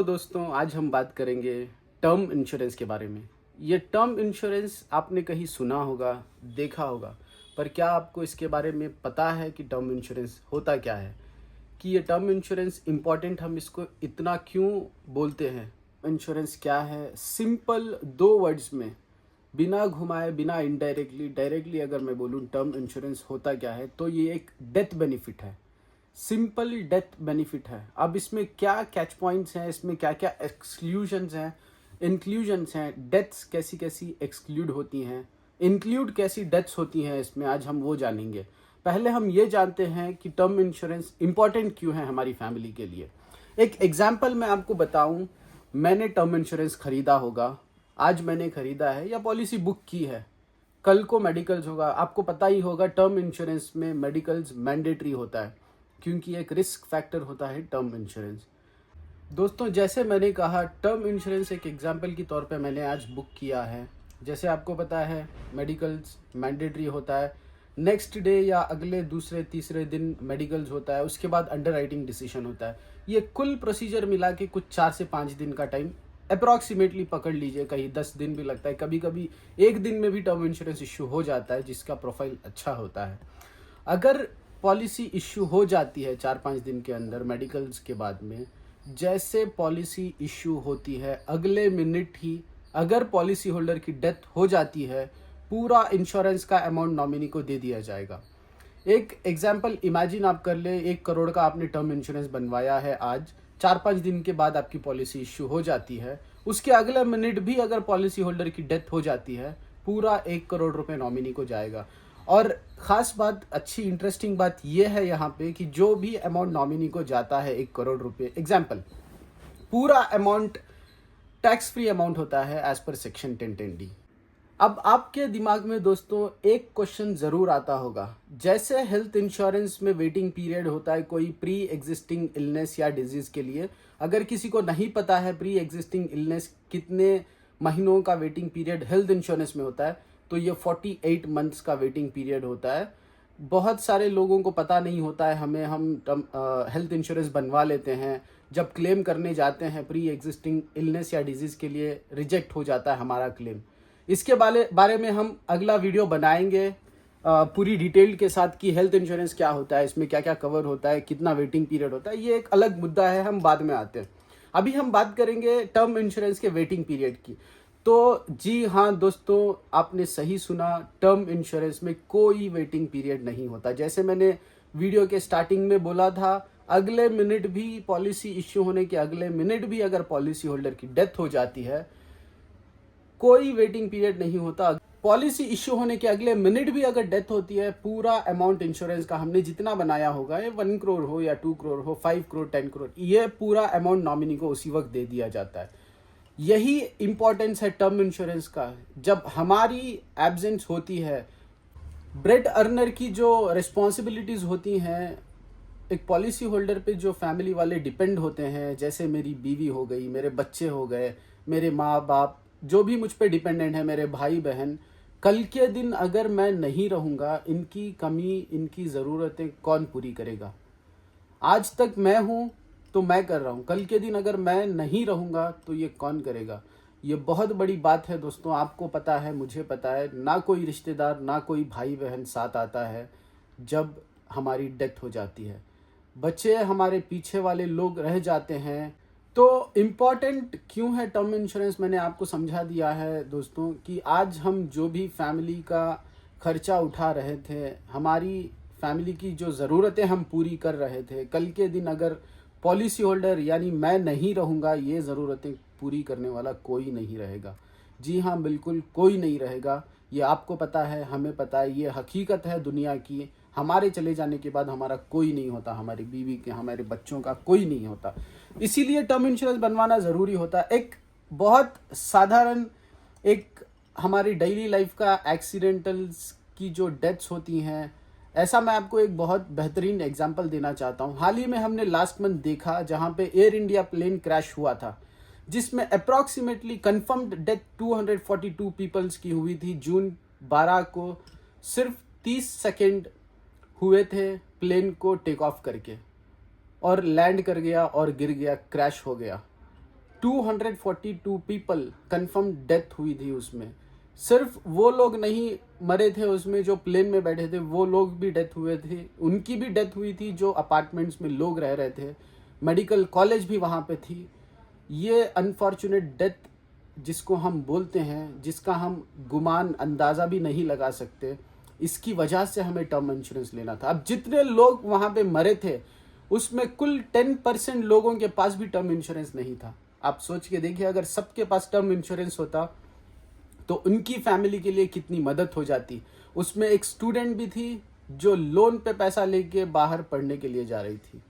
तो दोस्तों आज हम बात करेंगे टर्म इंश्योरेंस के बारे में। ये टर्म इंश्योरेंस आपने कहीं सुना होगा, देखा होगा, पर क्या आपको इसके बारे में पता है कि टर्म इंश्योरेंस होता क्या है, कि ये टर्म इंश्योरेंस इम्पॉर्टेंट हम इसको इतना क्यों बोलते हैं। इंश्योरेंस क्या है, सिंपल दो वर्ड्स में, बिना घुमाए, बिना इनडायरेक्टली, डायरेक्टली अगर मैं बोलूँ टर्म इंश्योरेंस होता क्या है, तो ये एक डेथ बेनिफिट है। सिंपल डेथ बेनिफिट है। अब इसमें क्या कैच पॉइंट्स हैं, इसमें क्या क्या एक्सक्लूजन्स हैं, इंक्लूजन्स हैं, डेथ्स कैसी कैसी एक्सक्लूड होती हैं, इंक्लूड कैसी डेथ्स होती हैं, इसमें आज हम वो जानेंगे। पहले हम ये जानते हैं कि टर्म इंश्योरेंस इंपॉर्टेंट क्यों है हमारी फैमिली के लिए। एक एग्जाम्पल मैं आपको बताऊं, मैंने टर्म इंश्योरेंस खरीदा होगा, आज मैंने खरीदा है या पॉलिसी बुक की है, कल को मेडिकल्स होगा। आपको पता ही होगा टर्म इंश्योरेंस में मेडिकल्स मैंडेटरी होता है, क्योंकि एक रिस्क फैक्टर होता है टर्म इंश्योरेंस। दोस्तों जैसे मैंने कहा, टर्म इंश्योरेंस एक एग्जांपल के तौर पे मैंने आज बुक किया है। जैसे आपको पता है मेडिकल्स मैंडेटरी होता है, नेक्स्ट डे या अगले दूसरे तीसरे दिन मेडिकल्स होता है, उसके बाद अंडर राइटिंग डिसीजन होता है। ये कुल प्रोसीजर मिला के कुछ 4 से 5 दिन का टाइम अप्रॉक्सीमेटली पकड़ लीजिए, कहीं 10 दिन भी लगता है, कभी कभी एक दिन में भी टर्म इंश्योरेंस इश्यू हो जाता है जिसका प्रोफाइल अच्छा होता है। अगर पॉलिसी इश्यू हो जाती है 4-5 दिन के अंदर मेडिकल्स के बाद में, जैसे पॉलिसी इश्यू होती है अगले मिनट ही अगर पॉलिसी होल्डर की डेथ हो जाती है, पूरा इंश्योरेंस का अमाउंट नॉमिनी को दे दिया जाएगा। एक एग्जाम्पल इमेजिन आप कर ले, 1 करोड़ का आपने टर्म इंश्योरेंस बनवाया है, आज 4-5 दिन के बाद आपकी पॉलिसी इश्यू हो जाती है, उसके अगले मिनट भी अगर पॉलिसी होल्डर की डेथ हो जाती है, पूरा 1 करोड़ रुपए नॉमिनी को जाएगा। और ख़ास बात, अच्छी इंटरेस्टिंग बात यह है यहाँ पे कि जो भी अमाउंट नॉमिनी को जाता है 1 करोड़ रुपए, एग्जाम्पल, पूरा अमाउंट टैक्स फ्री अमाउंट होता है एज पर सेक्शन 1010D। अब आपके दिमाग में दोस्तों एक क्वेश्चन ज़रूर आता होगा, जैसे हेल्थ इंश्योरेंस में वेटिंग पीरियड होता है कोई प्री एग्जिस्टिंग इलनेस या डिजीज़ के लिए। अगर किसी को नहीं पता है प्री एग्जिस्टिंग इलनेस कितने महीनों का वेटिंग पीरियड हेल्थ इंश्योरेंस में होता है, तो ये 48 मंथ्स का वेटिंग पीरियड होता है। बहुत सारे लोगों को पता नहीं होता है, हम हेल्थ इंश्योरेंस बनवा लेते हैं, जब क्लेम करने जाते हैं प्री एग्जिस्टिंग इलनेस या डिजीज़ के लिए रिजेक्ट हो जाता है हमारा क्लेम। इसके बारे में हम अगला वीडियो बनाएंगे पूरी डिटेल के साथ कि हेल्थ इंश्योरेंस क्या होता है, इसमें क्या क्या कवर होता है, कितना वेटिंग पीरियड होता है। ये एक अलग मुद्दा है, हम बाद में आते हैं। अभी हम बात करेंगे टर्म इंश्योरेंस के वेटिंग पीरियड की। तो जी हाँ दोस्तों, आपने सही सुना, टर्म इंश्योरेंस में कोई वेटिंग पीरियड नहीं होता। जैसे मैंने वीडियो के स्टार्टिंग में बोला था, अगले मिनट भी पॉलिसी इश्यू होने के अगले मिनट भी अगर पॉलिसी होल्डर की डेथ हो जाती है, कोई वेटिंग पीरियड नहीं होता। पॉलिसी इश्यू होने के अगले मिनट भी अगर डेथ होती है, पूरा अमाउंट इंश्योरेंस का हमने जितना बनाया होगा, ये 1 करोड़ हो या 2 करोड़ हो, 5 करोड़, 10 करोड़, ये पूरा अमाउंट नॉमिनी को उसी वक्त दे दिया जाता है। यही इंपॉर्टेंस है टर्म इंश्योरेंस का। जब हमारी एब्सेंस होती है, ब्रेड अर्नर की जो रिस्पॉन्सिबिलिटीज़ होती हैं एक पॉलिसी होल्डर पे, जो फैमिली वाले डिपेंड होते हैं, जैसे मेरी बीवी हो गई, मेरे बच्चे हो गए, मेरे माँ बाप, जो भी मुझ पे डिपेंडेंट है, मेरे भाई बहन, कल के दिन अगर मैं नहीं रहूँगा, इनकी कमी, इनकी ज़रूरतें कौन पूरी करेगा। आज तक मैं हूँ तो मैं कर रहा हूँ, कल के दिन अगर मैं नहीं रहूँगा तो ये कौन करेगा। ये बहुत बड़ी बात है दोस्तों, आपको पता है, मुझे पता है, ना कोई रिश्तेदार, ना कोई भाई बहन साथ आता है जब हमारी डेथ हो जाती है। बच्चे हमारे पीछे वाले लोग रह जाते हैं। तो इम्पॉर्टेंट क्यों है टर्म इंश्योरेंस, मैंने आपको समझा दिया है दोस्तों, कि आज हम जो भी फैमिली का खर्चा उठा रहे थे, हमारी फैमिली की जो ज़रूरतें हम पूरी कर रहे थे, कल के दिन अगर पॉलिसी होल्डर यानी मैं नहीं रहूँगा, ये ज़रूरतें पूरी करने वाला कोई नहीं रहेगा। जी हाँ, बिल्कुल कोई नहीं रहेगा। ये आपको पता है, हमें पता है, ये हकीकत है दुनिया की। हमारे चले जाने के बाद हमारा कोई नहीं होता, हमारी बीवी के, हमारे बच्चों का कोई नहीं होता। इसीलिए टर्म इंश्योरेंस बनवाना ज़रूरी होता है। एक बहुत साधारण, एक हमारी डेली लाइफ का एक्सीडेंटल्स की जो डेथ्स होती हैं, ऐसा मैं आपको एक बहुत बेहतरीन एग्जांपल देना चाहता हूँ। हाल ही में हमने लास्ट मंथ देखा, जहाँ पे एयर इंडिया प्लेन क्रैश हुआ था, जिसमें अप्रॉक्सीमेटली कंफर्म्ड डेथ 242 पीपल्स की हुई थी। जून 12 को सिर्फ 30 सेकेंड हुए थे प्लेन को टेक ऑफ करके, और लैंड कर गया और गिर गया, क्रैश हो गया। 242 पीपल कंफर्म डेथ हुई थी उसमें। सिर्फ वो लोग नहीं मरे थे उसमें जो प्लेन में बैठे थे, वो लोग भी डेथ हुए थे, उनकी भी डेथ हुई थी जो अपार्टमेंट्स में लोग रह रहे थे। मेडिकल कॉलेज भी वहाँ पे थी। ये अनफॉर्चुनेट डेथ जिसको हम बोलते हैं, जिसका हम गुमान अंदाज़ा भी नहीं लगा सकते, इसकी वजह से हमें टर्म इंश्योरेंस लेना था। अब जितने लोग वहाँ पे मरे थे उसमें कुल 10% लोगों के पास भी टर्म इंश्योरेंस नहीं था। आप सोच के देखिए, अगर सबके पास टर्म इंश्योरेंस होता तो उनकी फैमिली के लिए कितनी मदद हो जाती। उसमें एक स्टूडेंट भी थी जो लोन पे पैसा लेके बाहर पढ़ने के लिए जा रही थी।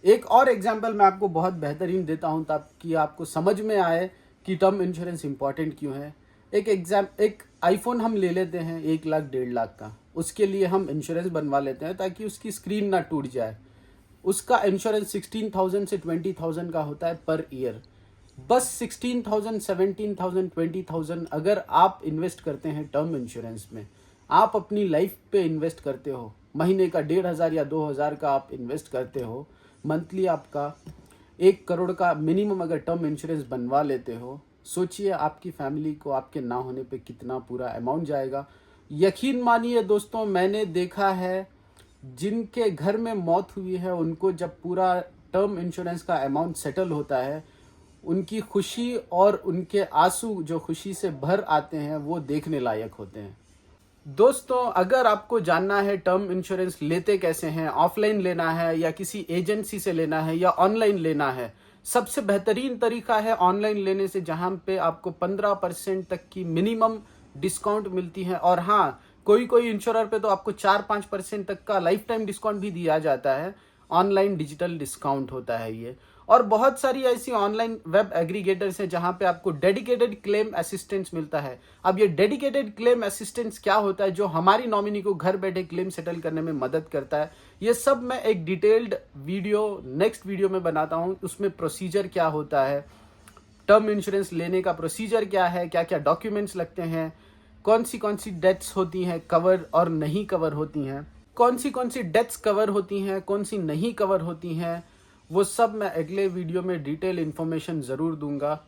एक और एग्जाम्पल मैं आपको बहुत बेहतरीन देता हूं ताकि आपको समझ में आए कि टर्म इंश्योरेंस इंपॉर्टेंट क्यों है। एक आईफोन हम ले लेते हैं 1 लाख 1.5 लाख का, उसके लिए हम इंश्योरेंस बनवा लेते हैं ताकि उसकी स्क्रीन ना टूट जाए। उसका इंश्योरेंस 16,000 से 20,000 का होता है पर ईयर। बस 16,000, 17,000, 20,000 अगर आप इन्वेस्ट करते हैं टर्म इंश्योरेंस में, आप अपनी लाइफ पे इन्वेस्ट करते हो, महीने का 1,500 या 2,000 का आप इन्वेस्ट करते हो, मंथली आपका 1 करोड़ का मिनिमम अगर टर्म इंश्योरेंस बनवा लेते हो, सोचिए आपकी फैमिली को आपके ना होने पे कितना पूरा अमाउंट जाएगा। यकीन मानिए दोस्तों, मैंने देखा है जिनके घर में मौत हुई है उनको जब पूरा टर्म इंश्योरेंस का अमाउंट सेटल होता है, उनकी खुशी और उनके आंसू जो खुशी से भर आते हैं वो देखने लायक होते हैं। दोस्तों, अगर आपको जानना है टर्म इंश्योरेंस लेते कैसे हैं, ऑफलाइन लेना है या किसी एजेंसी से लेना है या ऑनलाइन लेना है, सबसे बेहतरीन तरीका है ऑनलाइन लेने से, जहां पे आपको 15% तक की मिनिमम डिस्काउंट मिलती है। और हाँ, कोई कोई इंश्योरर पे तो आपको 4-5% तक का लाइफ टाइम डिस्काउंट भी दिया जाता है। ऑनलाइन डिजिटल डिस्काउंट होता है ये। और बहुत सारी ऐसी ऑनलाइन वेब एग्रीगेटर्स हैं जहां पे आपको डेडिकेटेड क्लेम असिस्टेंस मिलता है। अब ये डेडिकेटेड क्लेम असिस्टेंस क्या होता है, जो हमारी नॉमिनी को घर बैठे क्लेम सेटल करने में मदद करता है, ये सब मैं एक डिटेल्ड वीडियो नेक्स्ट वीडियो में बनाता हूं। उसमें प्रोसीजर क्या होता है, टर्म इंश्योरेंस लेने का प्रोसीजर क्या है, क्या क्या डॉक्यूमेंट्स लगते हैं, कौन सी डेथ्स होती हैं कवर और नहीं कवर होती हैं, कौन सी डेथ्स कवर होती हैं, कौन सी नहीं कवर होती हैं, वो सब मैं अगले वीडियो में डिटेल इन्फॉर्मेशन ज़रूर दूंगा।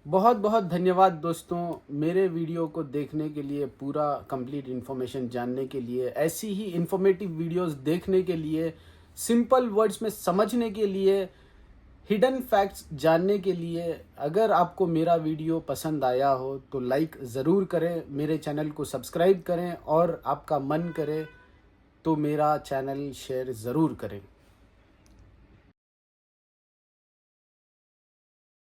बहुत बहुत धन्यवाद दोस्तों, मेरे वीडियो को देखने के लिए, पूरा कंप्लीट इन्फॉर्मेशन जानने के लिए, ऐसी ही इन्फॉर्मेटिव वीडियोस देखने के लिए, सिंपल वर्ड्स में समझने के लिए, हिडन फैक्ट्स जानने के लिए। अगर आपको मेरा वीडियो पसंद आया हो तो लाइक ज़रूर करें, मेरे चैनल को सब्सक्राइब करें और आपका मन करे तो मेरा चैनल शेयर ज़रूर करें।